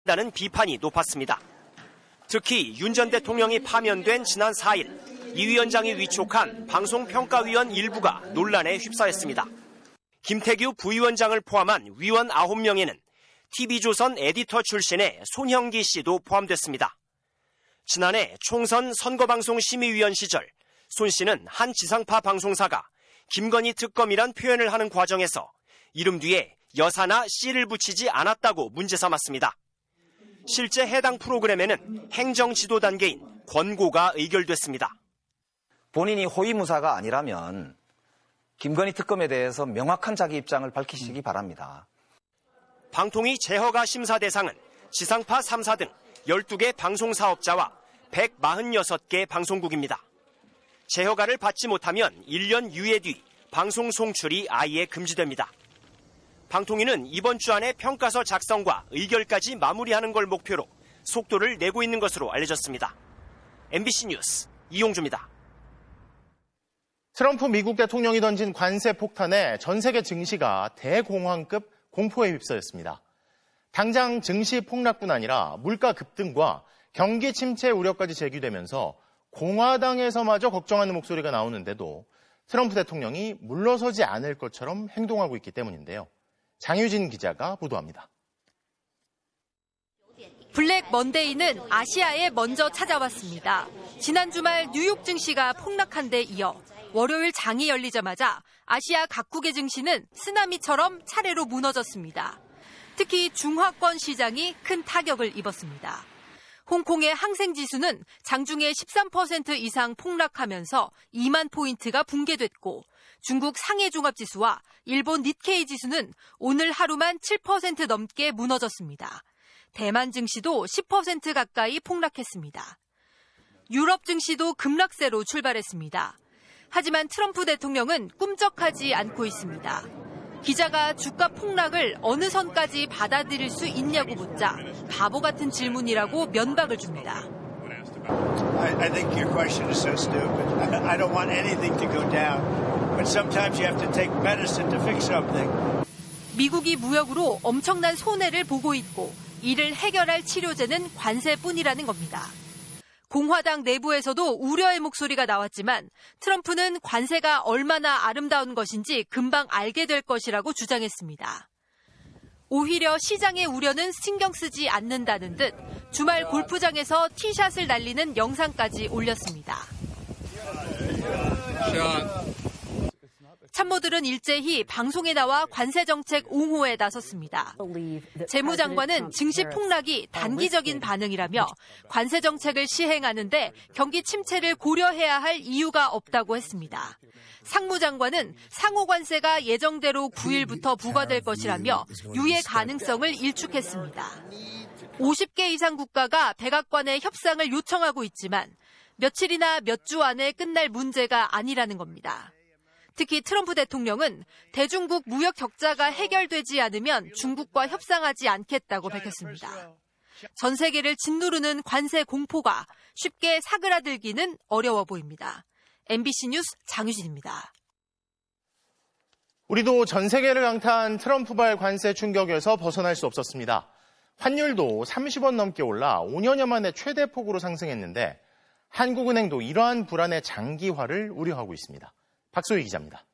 다는 비판이 높았습니다. 특히 윤 전 대통령이 파면된 지난 4일 이 위원장이 위촉한 방송평가위원 일부가 논란에 휩싸였습니다. 김태규 부위원장을 포함한 위원 9명에는 TV조선 에디터 출신의 손형기 씨도 포함됐습니다. 지난해 총선 선거방송심의위원 시절 손 씨는 한 지상파 방송사가 김건희 특검이란 표현을 하는 과정에서 이름 뒤에 여사나 씨를 붙이지 않았다고 문제 삼았습니다. 실제 해당 프로그램에는 행정 지도 단계인 권고가 의결됐습니다. 본인이 호위무사가 아니라면 김건희 특검에 대해서 명확한 자기 입장을 밝히시기 바랍니다. 방통위 재허가 심사 대상은 지상파 3사 등 12개 방송사업자와 146개 방송국입니다. 재허가를 받지 못하면 1년 유예 뒤 방송 송출이 아예 금지됩니다. 방통위는 이번 주 안에 평가서 작성과 의결까지 마무리하는 걸 목표로 속도를 내고 있는 것으로 알려졌습니다. MBC 뉴스 이용주입니다. 트럼프 미국 대통령이 던진 관세 폭탄에 전 세계 증시가 대공황급 공포에 휩싸였습니다. 당장 증시 폭락뿐 아니라 물가 급등과 경기 침체 우려까지 제기되면서 공화당에서마저 걱정하는 목소리가 나오는데도 트럼프 대통령이 물러서지 않을 것처럼 행동하고 있기 때문인데요. 장유진 기자가 보도합니다. 블랙 먼데이는 아시아에 먼저 찾아왔습니다. 지난 주말 뉴욕 증시가 폭락한 데 이어 월요일 장이 열리자마자 아시아 각국의 증시는 쓰나미처럼 차례로 무너졌습니다. 특히 중화권 시장이 큰 타격을 입었습니다. 홍콩의 항생지수는 장중에 13% 이상 폭락하면서 2만 포인트가 붕괴됐고 중국 상해종합지수와 일본 니케이 지수는 오늘 하루만 7% 넘게 무너졌습니다. 대만 증시도 10% 가까이 폭락했습니다. 유럽 증시도 급락세로 출발했습니다. 하지만 트럼프 대통령은 꿈쩍하지 않고 있습니다. 기자가 주가 폭락을 어느 선까지 받아들일 수 있냐고 묻자 바보 같은 질문이라고 면박을 줍니다. I think your question is so stupid. I don't want anything to go down. But sometimes you have to take medicine to fix something. 미국이 무역으로 엄청난 손해를 보고 있고 이를 해결할 치료제는 관세뿐이라는 겁니다. 공화당 내부에서도 우려의 목소리가 나왔지만 트럼프는 관세가 얼마나 아름다운 것인지 금방 알게 될 것이라고 주장했습니다. 오히려 시장의 우려는 신경 쓰지 않는다는 듯 주말 골프장에서 티샷을 날리는 영상까지 올렸습니다. 참모들은 일제히 방송에 나와 관세 정책 옹호에 나섰습니다. 재무장관은 증시 폭락이 단기적인 반응이라며 관세 정책을 시행하는데 경기 침체를 고려해야 할 이유가 없다고 했습니다. 상무장관은 상호 관세가 예정대로 9일부터 부과될 것이라며 유예 가능성을 일축했습니다. 50개 이상 국가가 백악관에 협상을 요청하고 있지만 며칠이나 몇 주 안에 끝날 문제가 아니라는 겁니다. 특히 트럼프 대통령은 대중국 무역 격차가 해결되지 않으면 중국과 협상하지 않겠다고 밝혔습니다. 전 세계를 짓누르는 관세 공포가 쉽게 사그라들기는 어려워 보입니다. MBC 뉴스 장유진입니다. 우리도 전 세계를 강타한 트럼프발 관세 충격에서 벗어날 수 없었습니다. 환율도 30원 넘게 올라 5년여 만에 최대폭으로 상승했는데 한국은행도 이러한 불안의 장기화를 우려하고 있습니다. 박소희 기자입니다.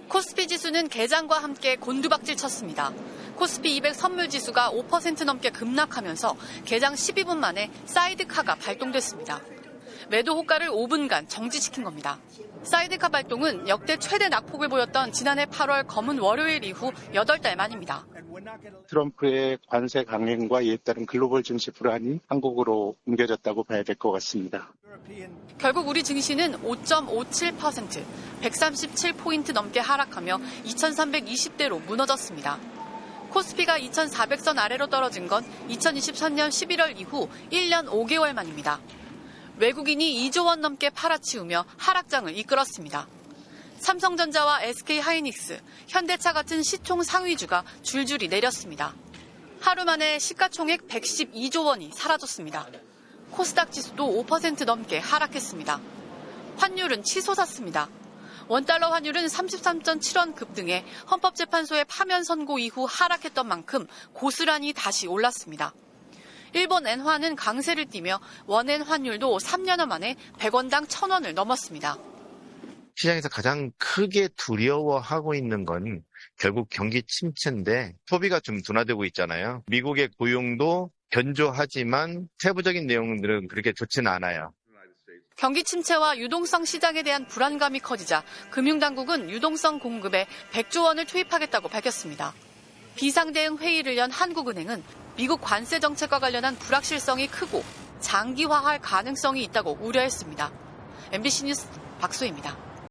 코스피 지수는 개장과 함께 곤두박질 쳤습니다. 코스피 200 선물 지수가 5% 넘게 급락하면서 개장 12분 만에 사이드카가 발동됐습니다. 매도 호가를 5분간 정지시킨 겁니다. 사이드카 발동은 역대 최대 낙폭을 보였던 지난해 8월 검은 월요일 이후 8달 만입니다. 트럼프의 관세 강행과 이에 따른 글로벌 증시 불안이 한국으로 옮겨졌다고 봐야 될 것 같습니다. 결국 우리 증시는 5.57%, 137포인트 넘게 하락하며 2320대로 무너졌습니다. 코스피가 2400선 아래로 떨어진 건 2023년 11월 이후 1년 5개월 만입니다. 외국인이 2조 원 넘게 팔아치우며 하락장을 이끌었습니다. 삼성전자와 SK하이닉스, 현대차 같은 시총 상위주가 줄줄이 내렸습니다. 하루 만에 시가총액 112조 원이 사라졌습니다. 코스닥 지수도 5% 넘게 하락했습니다. 환율은 치솟았습니다. 원달러 환율은 33.7원 급등해 헌법재판소의 파면 선고 이후 하락했던 만큼 고스란히 다시 올랐습니다. 일본 엔화는 강세를 띠며 원엔 환율도 3년여 만에 100원당 1,000원을 넘었습니다. 시장에서 가장 크게 두려워하고 있는 건 결국 경기 침체인데 소비가 좀 둔화되고 있잖아요. 미국의 고용도 견조하지만 세부적인 내용들은 그렇게 좋지는 않아요. 경기 침체와 유동성 시장에 대한 불안감이 커지자 금융당국은 유동성 공급에 100조 원을 투입하겠다고 밝혔습니다. 비상대응 회의를 연 한국은행은 미국 관세 정책과 관련한 불확실성이 크고 장기화할 가능성이 있다고 우려했습니다. MBC 뉴스 박소희입니다.